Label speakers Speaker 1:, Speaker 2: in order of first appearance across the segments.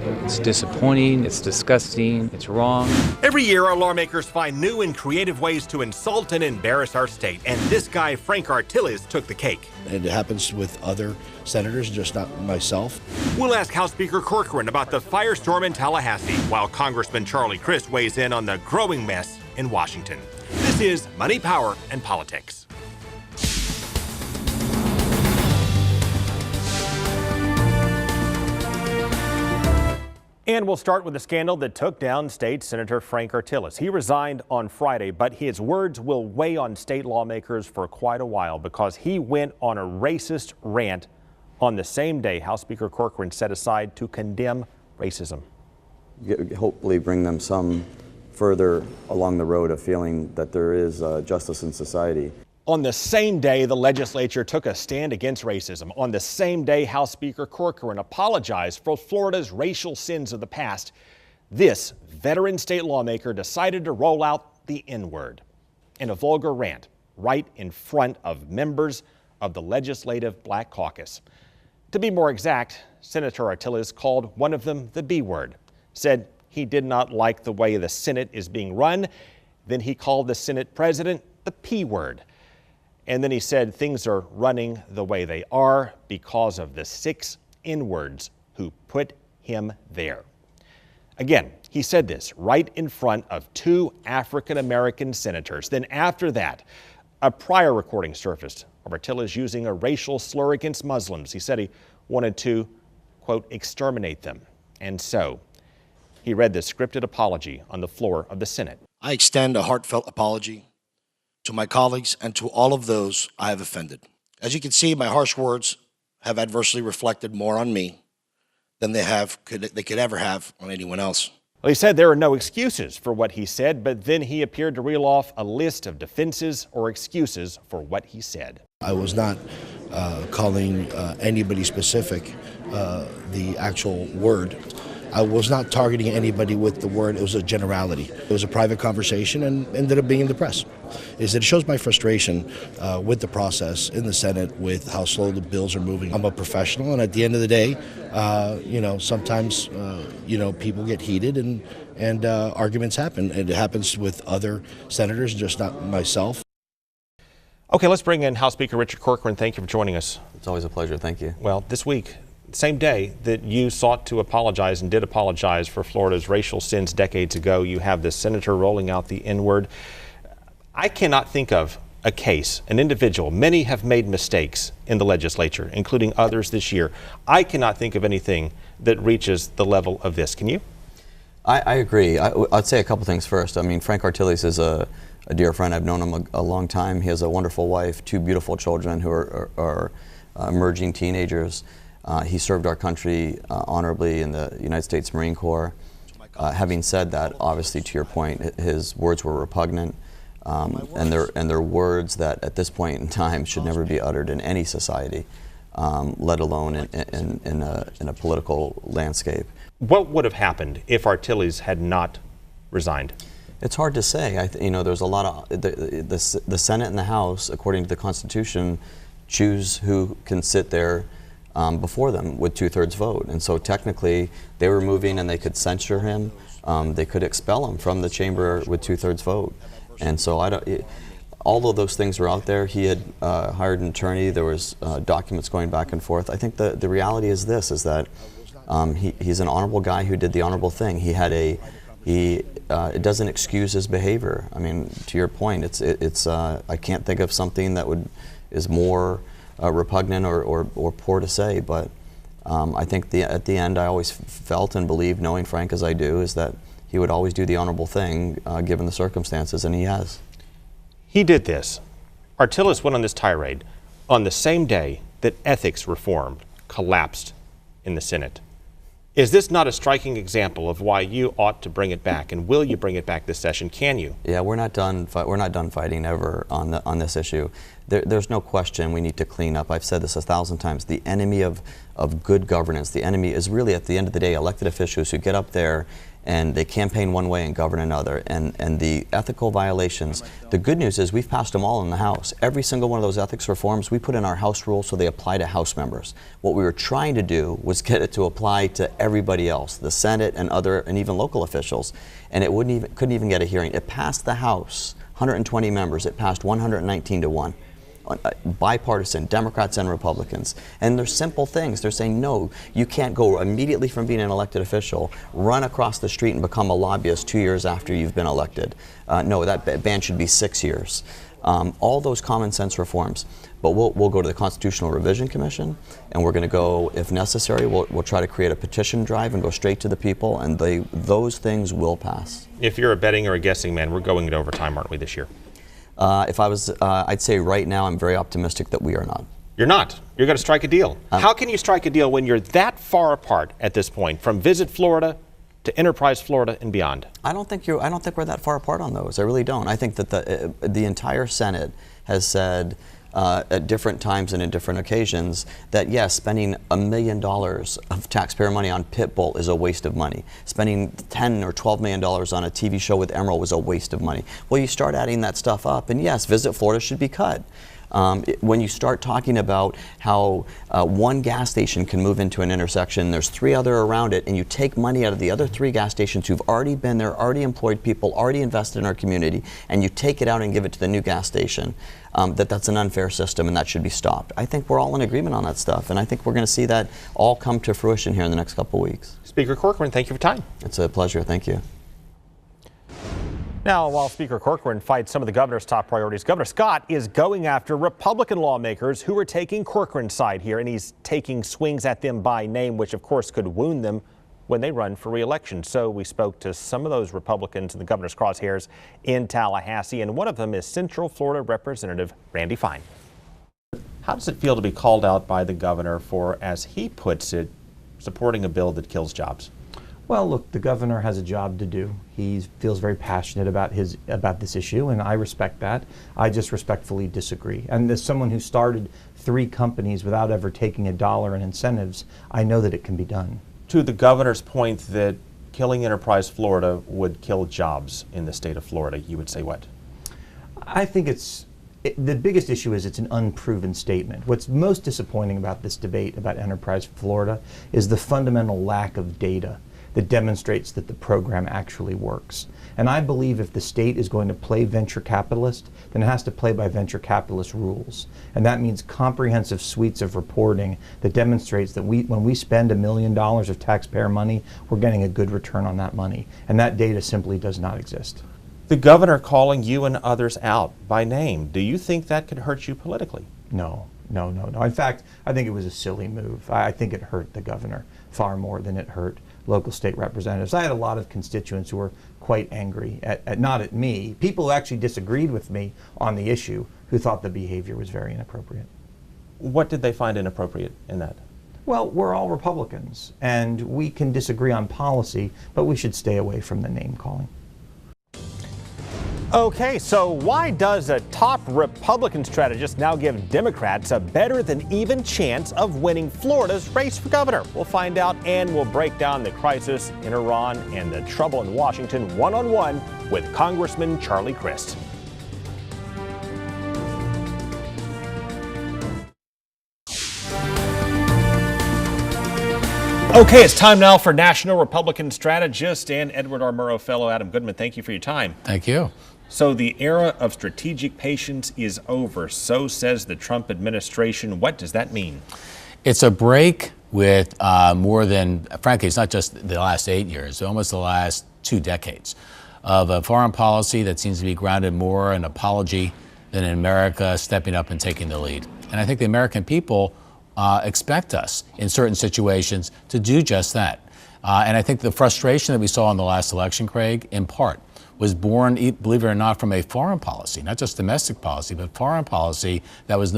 Speaker 1: It's disappointing, it's disgusting, it's wrong.
Speaker 2: Every year, our lawmakers find new and creative ways to insult and embarrass our state, and this guy, Frank Artiles, took the cake.
Speaker 3: It happens with other senators, just not myself.
Speaker 2: We'll ask House Speaker Corcoran about the firestorm in Tallahassee, while Congressman Crist weighs in on the growing mess in Washington. This is Money, Power, and Politics. And we'll start with the scandal that took down State Senator Frank Artiles. He resigned on Friday, but his words will weigh on state lawmakers for quite a while because he went on a racist rant on the same day House Speaker Corcoran set aside to condemn racism.
Speaker 4: Hopefully bring them some further along the road of feeling that there is justice in society.
Speaker 2: On the same day, the legislature took a stand against racism. On the same day, House Speaker Corcoran apologized for Florida's racial sins of the past. This veteran state lawmaker decided to roll out the N-word in a vulgar rant right in front of members of the Legislative Black Caucus. To be more exact, Senator Artiles called one of them the B-word, said he did not like the way the Senate is being run. Then he called the Senate president the P-word. And then he said things are running the way they are because of the 6 N-words who put him there. Again, he said this right in front of 2 African-American senators. Then after that, a prior recording surfaced of Artiles using a racial slur against Muslims. He said he wanted to, quote, exterminate them. And so he read the scripted apology on the floor of the Senate.
Speaker 3: I extend a heartfelt apology to my colleagues and to all of those I have offended. As you can see, my harsh words have adversely reflected more on me than they could ever have on anyone else.
Speaker 2: Well, he said there are no excuses for what he said, but then he appeared to reel off a list of defenses or excuses for what he said.
Speaker 3: I was not calling anybody specific the actual word. I was not targeting anybody with the word. It was a generality. It was a private conversation and ended up being in the press. Is that it shows my frustration with the process in the Senate, with how slow the bills are moving. I'm a professional, and at the end of the day, sometimes people get heated and arguments happen. It happens with other senators, just not myself.
Speaker 2: Okay, let's bring in House Speaker Richard Corcoran. Thank you for joining us.
Speaker 4: It's always a pleasure. Thank you.
Speaker 2: Well, this week, same day that you sought to apologize and did apologize for Florida's racial sins decades ago, you have this senator rolling out the N-word. I cannot think of a case, an individual. Many have made mistakes in the legislature, including others this year. I cannot think of anything that reaches the level of this. Can you?
Speaker 4: I agree. I'd say a couple things first. I mean, Frank Artiles is a dear friend. I've known him a long time. He has a wonderful wife, 2 beautiful children who are emerging teenagers. He served our country honorably in the United States Marine Corps. Having said that, obviously, to your point, his words were repugnant, and they're words that at this point in time should never be uttered in any society, let alone in a political landscape.
Speaker 2: What would have happened if Artiles had not resigned?
Speaker 4: It's hard to say. There's a lot of the Senate and the House, according to the Constitution, choose who can sit there before them with 2/3 vote. And so technically they were moving and they could censure him. They could expel him from the chamber with 2/3 vote. And so all of those things were out there. He had hired an attorney. There was documents going back and forth. I think the reality is this, is that he's an honorable guy who did the honorable thing. It doesn't excuse his behavior. I mean, to your point, I can't think of something that is more repugnant or poor to say, but I think at the end I always felt and believed, knowing Frank as I do, is that he would always do the honorable thing given the circumstances, and he has.
Speaker 2: He did this. Artiles went on this tirade on the same day that ethics reform collapsed in the Senate. Is this not a striking example of why you ought to bring it back, and will you bring it back this session? Can you?
Speaker 4: Yeah, we're not done fighting ever on this issue. There's no question we need to clean up. I've said this 1,000 times. The enemy of good governance, the enemy is really, at the end of the day, elected officials who get up there and they campaign one way and govern another. And the ethical violations, the good news is we've passed them all in the House. Every single one of those ethics reforms we put in our House rules so they apply to House members. What we were trying to do was get it to apply to everybody else, the Senate and other and even local officials, and it couldn't even get a hearing. It passed the House, 120 members, it passed 119 to 1. Bipartisan, Democrats and Republicans. And they're simple things. They're saying, no, you can't go immediately from being an elected official, run across the street and become a lobbyist 2 years after you've been elected. No, that ban should be 6 years. All those common sense reforms. But we'll go to the Constitutional Revision Commission, and we're going to go, if necessary, we'll try to create a petition drive and go straight to the people, and those things will pass.
Speaker 2: If you're a betting or a guessing man, we're going into overtime, aren't we, this year?
Speaker 4: If I was, I'd say right now I'm very optimistic that we are not.
Speaker 2: You're not. You're going to strike a deal. How can you strike a deal when you're that far apart at this point, from Visit Florida to Enterprise Florida and beyond?
Speaker 4: I don't think we're that far apart on those. I really don't. I think that the entire Senate has said at different times and in different occasions that yes, spending $1 million of taxpayer money on Pitbull is a waste of money. Spending $10 or $12 million on a TV show with Emerald was a waste of money. Well, you start adding that stuff up, and yes, Visit Florida should be cut. When you start talking about how one gas station can move into an intersection, there's 3 other around it, and you take money out of the other 3 gas stations who've already been there, already employed people, already invested in our community, and you take it out and give it to the new gas station, that's an unfair system and that should be stopped. I think we're all in agreement on that stuff, and I think we're going to see that all come to fruition here in the next couple of weeks.
Speaker 2: Speaker Corcoran, thank you for your time.
Speaker 4: It's a pleasure. Thank you.
Speaker 2: Now, while Speaker Corcoran fights some of the governor's top priorities, Governor Scott is going after Republican lawmakers who are taking Corcoran's side here, and he's taking swings at them by name, which of course could wound them when they run for re-election. So we spoke to some of those Republicans in the governor's crosshairs in Tallahassee, and one of them is Central Florida Representative Randy Fine. How does it feel to be called out by the governor for, as he puts it, supporting a bill that kills jobs?
Speaker 5: Well, look, the governor has a job to do. He feels very passionate about this issue, and I respect that. I just respectfully disagree. And as someone who started 3 companies without ever taking $1 in incentives, I know that it can be done.
Speaker 2: To the governor's point that killing Enterprise Florida would kill jobs in the state of Florida, you would say what?
Speaker 5: I think the biggest issue is it's an unproven statement. What's most disappointing about this debate about Enterprise Florida is the fundamental lack of data that demonstrates that the program actually works. And I believe if the state is going to play venture capitalist, then it has to play by venture capitalist rules. And that means comprehensive suites of reporting that demonstrates that when we spend $1 million of taxpayer money, we're getting a good return on that money. And that data simply does not exist.
Speaker 2: The governor calling you and others out by name, do you think that could hurt you politically?
Speaker 5: No. In fact, I think it was a silly move. I think it hurt the governor far more than it hurt local state representatives. I had a lot of constituents who were quite angry, not at me, people who actually disagreed with me on the issue, who thought the behavior was very inappropriate.
Speaker 2: What did they find inappropriate in that?
Speaker 5: Well, we're all Republicans, and we can disagree on policy, but we should stay away from the name calling.
Speaker 2: Okay, so why does a top Republican strategist now give Democrats a better than even chance of winning Florida's race for governor? We'll find out, and we'll break down the crisis in Iran and the trouble in Washington one-on-one with Congressman Charlie Crist. Okay, it's time now for National Republican strategist and Edward R. Murrow Fellow Adam Goodman. Thank you for your time.
Speaker 1: Thank you.
Speaker 2: So the era of strategic patience is over, so says the Trump administration. What does that mean?
Speaker 6: It's a break with more than, frankly, it's not just the last 8 years, almost the last 2 decades of a foreign policy that seems to be grounded more in apology than in America stepping up and taking the lead. And I think the American people expect us in certain situations to do just that. And I think the frustration that we saw in the last election, Craig, in part, was born, believe it or not, from a foreign policy, not just domestic policy, but foreign policy that was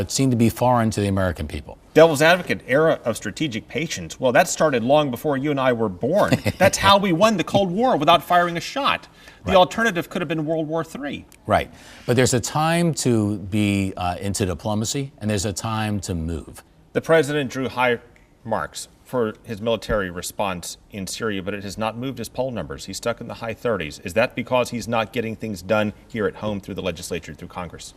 Speaker 6: seemed to be foreign to the American people.
Speaker 2: Devil's advocate, era of strategic patience. Well, that started long before you and I were born. That's how we won the Cold War without firing a shot. The alternative could have been World War III.
Speaker 6: Right. But there's a time to be into diplomacy, and there's a time to move.
Speaker 2: The president drew high marks for his military response in Syria, but it has not moved his poll numbers. He's stuck in the high 30s. Is that because he's not getting things done here at home through the legislature, through Congress?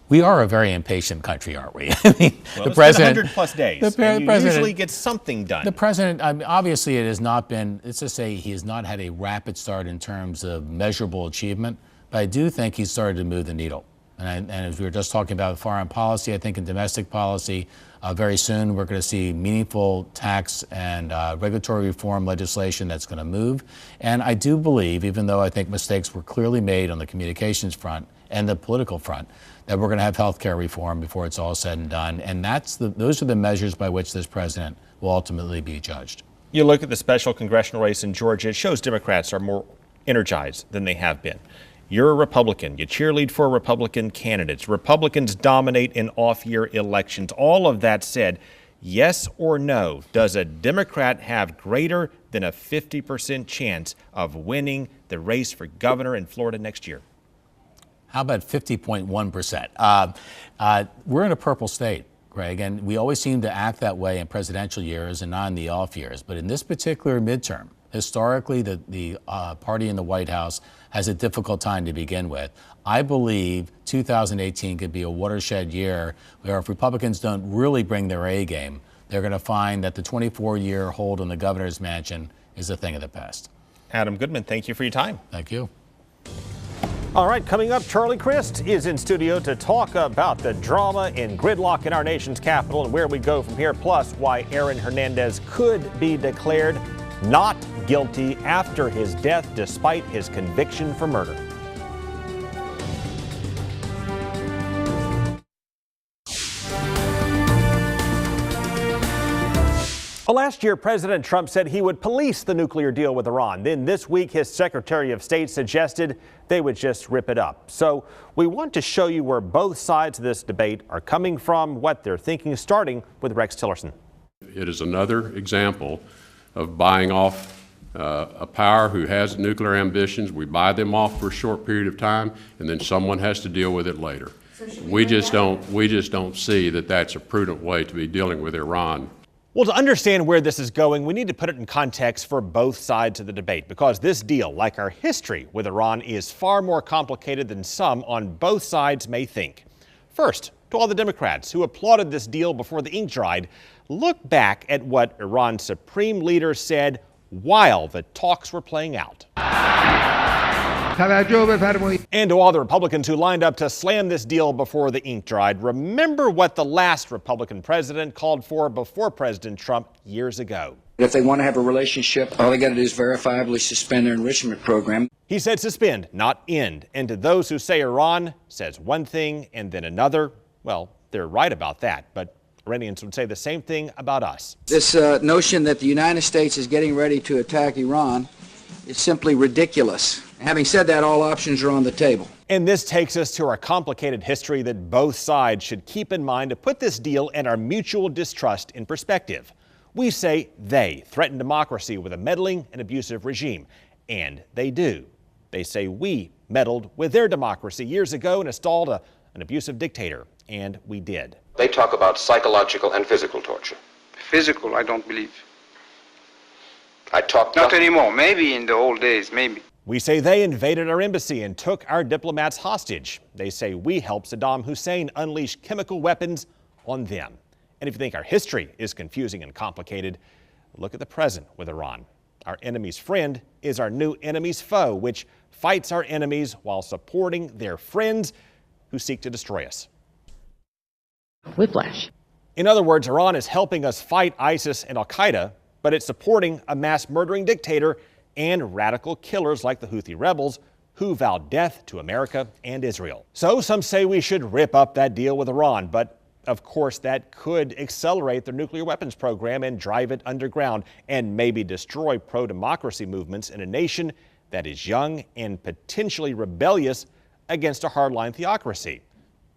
Speaker 6: We are a very impatient country, aren't we?
Speaker 2: Well, the president, 100 plus days. The president usually gets something done.
Speaker 6: The president, obviously, it has not been. Let's just say he has not had a rapid start in terms of measurable achievement. But I do think he's started to move the needle. And as we were just talking about foreign policy, I think in domestic policy, very soon we're going to see meaningful tax and regulatory reform legislation that's going to move. And I do believe, even though I think mistakes were clearly made on the communications front and the political front, that we're going to have health care reform before it's all said and done. And those are the measures by which this president will ultimately be judged.
Speaker 2: You look at the special congressional race in Georgia, it shows Democrats are more energized than they have been. You're a Republican. You cheerlead for Republican candidates. Republicans dominate in off-year elections. All of that said, yes or no, does a Democrat have greater than a 50% chance of winning the race for governor in Florida next year?
Speaker 6: How about 50.1%? We're in a purple state, Greg, and we always seem to act that way in presidential years and not in the off years. But in this particular midterm, historically, the party in the White House has a difficult time to begin with. I believe 2018 could be a watershed year where if Republicans don't really bring their A game, they're going to find that the 24-year hold on the governor's mansion is a thing of the past.
Speaker 2: Adam Goodman, thank you for your time.
Speaker 6: Thank you.
Speaker 2: All right, coming up, Charlie Crist is in studio to talk about the drama and gridlock in our nation's capital and where we go from here, plus why Aaron Hernandez could be declared not guilty after his death despite his conviction for murder. Well, last year, President Trump said he would police the nuclear deal with Iran. Then this week, his Secretary of State suggested they would just rip it up. So we want to show you where both sides of this debate are coming from, what they're thinking, starting with Rex Tillerson.
Speaker 7: It is another example of buying off a power who has nuclear ambitions. We buy them off for a short period of time, and then someone has to deal with it later. We just don't see that that's a prudent way to be dealing with Iran.
Speaker 2: Well, to understand where this is going, we need to put it in context for both sides of the debate, because this deal, like our history with Iran, is far more complicated than some on both sides may think. First, to all the Democrats who applauded this deal before the ink dried, look back at what Iran's supreme leader said while the talks were playing out. And to all the Republicans who lined up to slam this deal before the ink dried, remember what the last Republican president called for before President Trump years ago.
Speaker 8: If they want to have a relationship, all they got to do is verifiably suspend their enrichment program.
Speaker 2: He said suspend, not end. And to those who say Iran says one thing and then another, well, they're right about that. But Iranians would say the same thing about us.
Speaker 8: This notion that the United States is getting ready to attack Iran is simply ridiculous. Having said that, all options are on the table.
Speaker 2: And this takes us to our complicated history that both sides should keep in mind to put this deal and our mutual distrust in perspective. We say they threaten democracy with a meddling and abusive regime, and they do. They say we meddled with their democracy years ago and installed an abusive dictator, and we did.
Speaker 9: They talk about psychological and physical torture.
Speaker 10: Physical, I don't believe.
Speaker 9: Not
Speaker 10: anymore. Maybe in the old days, maybe.
Speaker 2: We say they invaded our embassy and took our diplomats hostage. They say we helped Saddam Hussein unleash chemical weapons on them. And if you think our history is confusing and complicated, look at the present with Iran. Our enemy's friend is our new enemy's foe, which fights our enemies while supporting their friends who seek to destroy us.
Speaker 11: Whiplash.
Speaker 2: In other words, Iran is helping us fight ISIS and Al-Qaeda, but it's supporting a mass murdering dictator and radical killers like the Houthi rebels who vow death to America and Israel. So some say we should rip up that deal with Iran, but of course that could accelerate their nuclear weapons program and drive it underground and maybe destroy pro-democracy movements in a nation that is young and potentially rebellious against a hardline theocracy.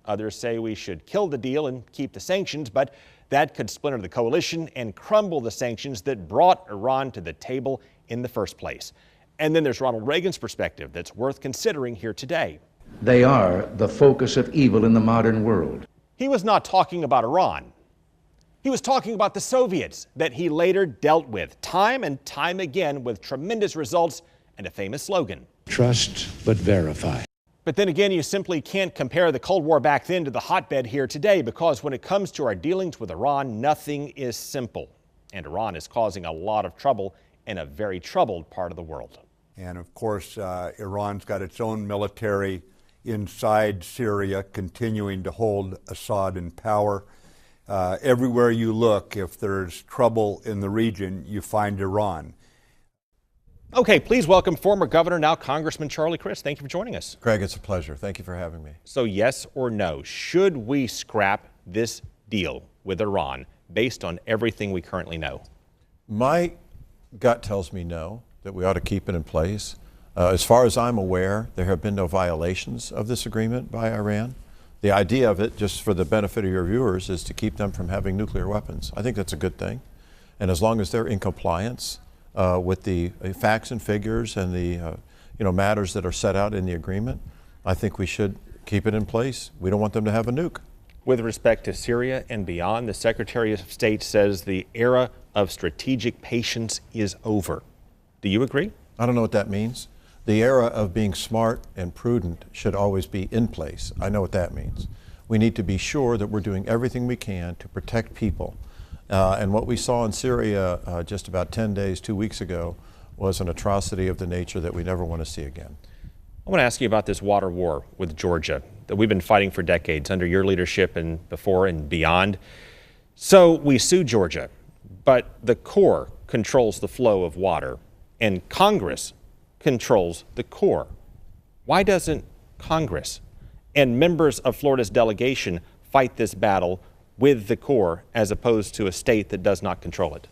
Speaker 2: Others say we should kill the deal and keep the sanctions, but that could splinter the coalition and crumble the sanctions that brought Iran to the table in the first place. And then there's Ronald Reagan's perspective that's worth considering here today.
Speaker 12: They are the focus of evil in the modern world.
Speaker 2: He was not talking about Iran. He was talking about the Soviets that he later dealt with time and time again with tremendous results and a famous slogan.
Speaker 11: Trust but verify.
Speaker 2: But then again, you simply can't compare the Cold War back then to the hotbed here today, because when it comes to our dealings with Iran, nothing is simple. And Iran is causing a lot of trouble in a very troubled part of the world.
Speaker 12: And of course, Iran's got its own military inside Syria, continuing to hold Assad in power. Everywhere you look, if there's trouble in the region, you find Iran.
Speaker 2: Okay, please welcome former Governor, now Congressman Charlie Crist. Thank you for joining us.
Speaker 13: Greg, it's a pleasure. Thank you for having me.
Speaker 2: So yes or no, should we scrap this deal with Iran based on everything we currently know?
Speaker 13: My gut tells me no, that we ought to keep it in place. As far as I'm aware, there have been no violations of this agreement by Iran. The idea of it, just for the benefit of your viewers, is to keep them from having nuclear weapons. I think that's a good thing. And as long as they're in compliance with the facts and figures and the matters that are set out in the agreement, I think we should keep it in place. We don't want them to have a nuke.
Speaker 2: With respect to Syria and beyond, the Secretary of State says the era of strategic patience is over. Do you agree?
Speaker 13: I don't know what that means. The era of being smart and prudent should always be in place. I know what that means. We need to be sure that we're doing everything we can to protect people. And what we saw in Syria just about 10 days, 2 weeks ago, was an atrocity of the nature that we never want to see again.
Speaker 2: I want to ask you about this water war with Georgia that we've been fighting for decades under your leadership and before and beyond. So we sue Georgia, but the Corps controls the flow of water and Congress controls the Corps. Why doesn't Congress and members of Florida's delegation fight this battle with the Corps as opposed to a state that does not control it?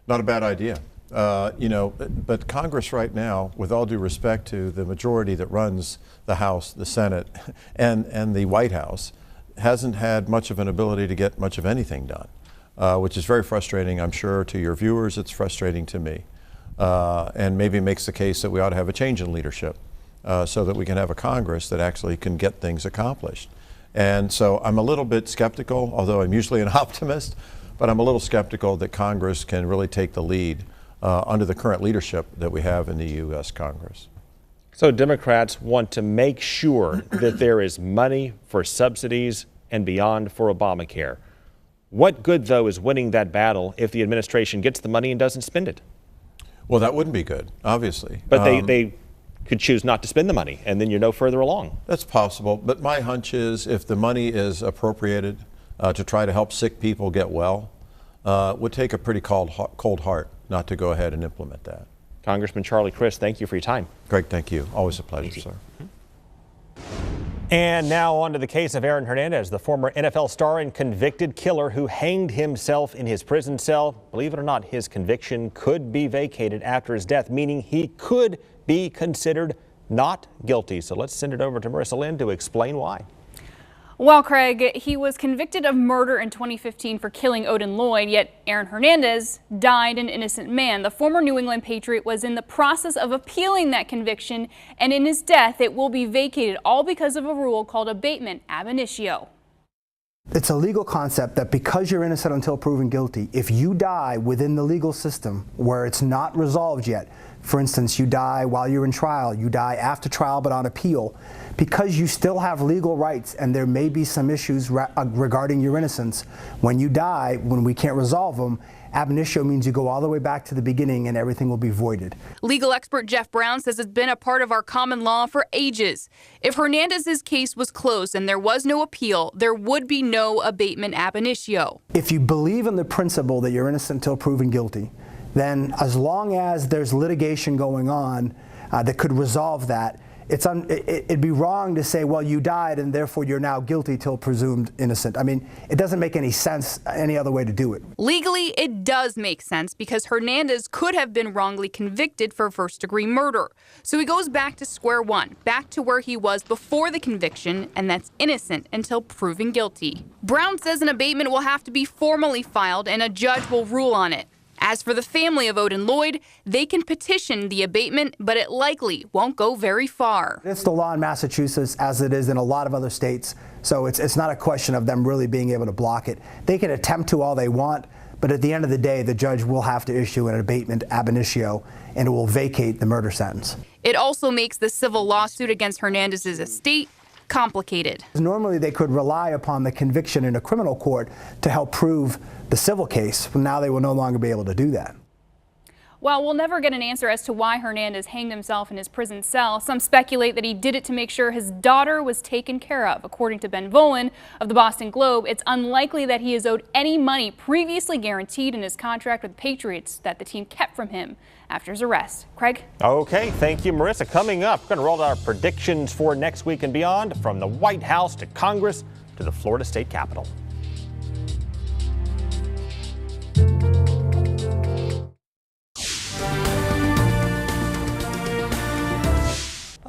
Speaker 13: Not a bad idea. But Congress right now, with all due respect to the majority that runs the House, the Senate, and the White House, hasn't had much of an ability to get much of anything done, which is very frustrating, I'm sure, to your viewers. It's frustrating to me. And maybe makes the case that we ought to have a change in leadership so that we can have a Congress that actually can get things accomplished. And so I'm a little bit skeptical, although I'm usually an optimist, but I'm a little skeptical that Congress can really take the lead under the current leadership that we have in the U.S. Congress.
Speaker 2: So Democrats want to make sure that there is money for subsidies and beyond for Obamacare. What good, though, is winning that battle if the administration gets the money and doesn't spend it?
Speaker 13: Well, that wouldn't be good, obviously.
Speaker 2: But they could choose not to spend the money, and then you're no further along.
Speaker 13: That's possible. But my hunch is if the money is appropriated to try to help sick people get well, it would take a pretty cold heart not to go ahead and implement that.
Speaker 2: Congressman Charlie Crist, thank you for your time.
Speaker 13: Greg, thank you. Always a pleasure, sir.
Speaker 2: And now on to the case of Aaron Hernandez, the former NFL star and convicted killer who hanged himself in his prison cell. Believe it or not, his conviction could be vacated after his death, meaning he could be considered not guilty. So let's send it over to Merissa Lynn to explain why.
Speaker 14: Well, Craig, he was convicted of murder in 2015 for killing Odin Lloyd, yet Aaron Hernandez died an innocent man. The former New England Patriot was in the process of appealing that conviction, and in his death, it will be vacated, all because of a rule called abatement ab initio.
Speaker 15: It's a legal concept that because you're innocent until proven guilty, if you die within the legal system where it's not resolved yet, for instance, you die while you're in trial, you die after trial but on appeal, because you still have legal rights and there may be some issues regarding your innocence, when you die, when we can't resolve them, ab initio means you go all the way back to the beginning and everything will be voided.
Speaker 14: Legal expert Jeff Brown says it's been a part of our common law for ages. If Hernandez's case was closed and there was no appeal, there would be no abatement ab initio.
Speaker 15: If you believe in the principle that you're innocent until proven guilty, then as long as there's litigation going on that could resolve that, it'd be wrong to say, well, you died and therefore you're now guilty till presumed innocent. I mean, it doesn't make any sense any other way to do it.
Speaker 14: Legally, it does make sense because Hernandez could have been wrongly convicted for first-degree murder. So he goes back to square one, back to where he was before the conviction, and that's innocent until proven guilty. Brown says an abatement will have to be formally filed and a judge will rule on it. As for the family of Odin Lloyd, they can petition the abatement, but it likely won't go very far.
Speaker 15: It's the law in Massachusetts, as it is in a lot of other states, So it's not a question of them really being able to block it. They can attempt to all they want, but at the end of the day, the judge will have to issue an abatement ab initio, and it will vacate the murder sentence.
Speaker 14: It also makes the civil lawsuit against Hernandez's estate complicated.
Speaker 15: Normally, they could rely upon the conviction in a criminal court to help prove the civil case, but now they will no longer be able to do that.
Speaker 14: While we'll never get an answer as to why Hernandez hanged himself in his prison cell, some speculate that he did it to make sure his daughter was taken care of. According to Ben Volen of the Boston Globe, it's unlikely that he is owed any money previously guaranteed in his contract with the Patriots that the team kept from him after his arrest. Craig?
Speaker 2: Okay, thank you, Merissa. Coming up, we're going to roll out our predictions for next week and beyond, from the White House to Congress to the Florida State Capitol.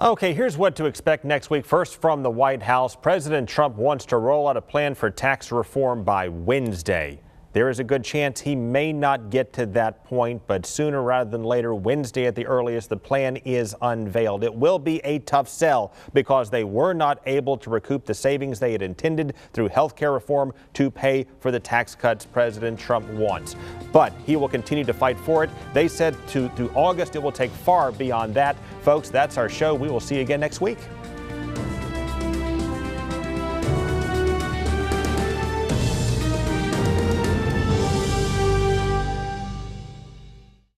Speaker 2: Okay, here's what to expect next week. First, from the White House, President Trump wants to roll out a plan for tax reform by Wednesday. There is a good chance he may not get to that point, but sooner rather than later, Wednesday at the earliest, the plan is unveiled. It will be a tough sell because they were not able to recoup the savings they had intended through health care reform to pay for the tax cuts President Trump wants. But he will continue to fight for it. They said through August it will take far beyond that. Folks, that's our show. We will see you again next week.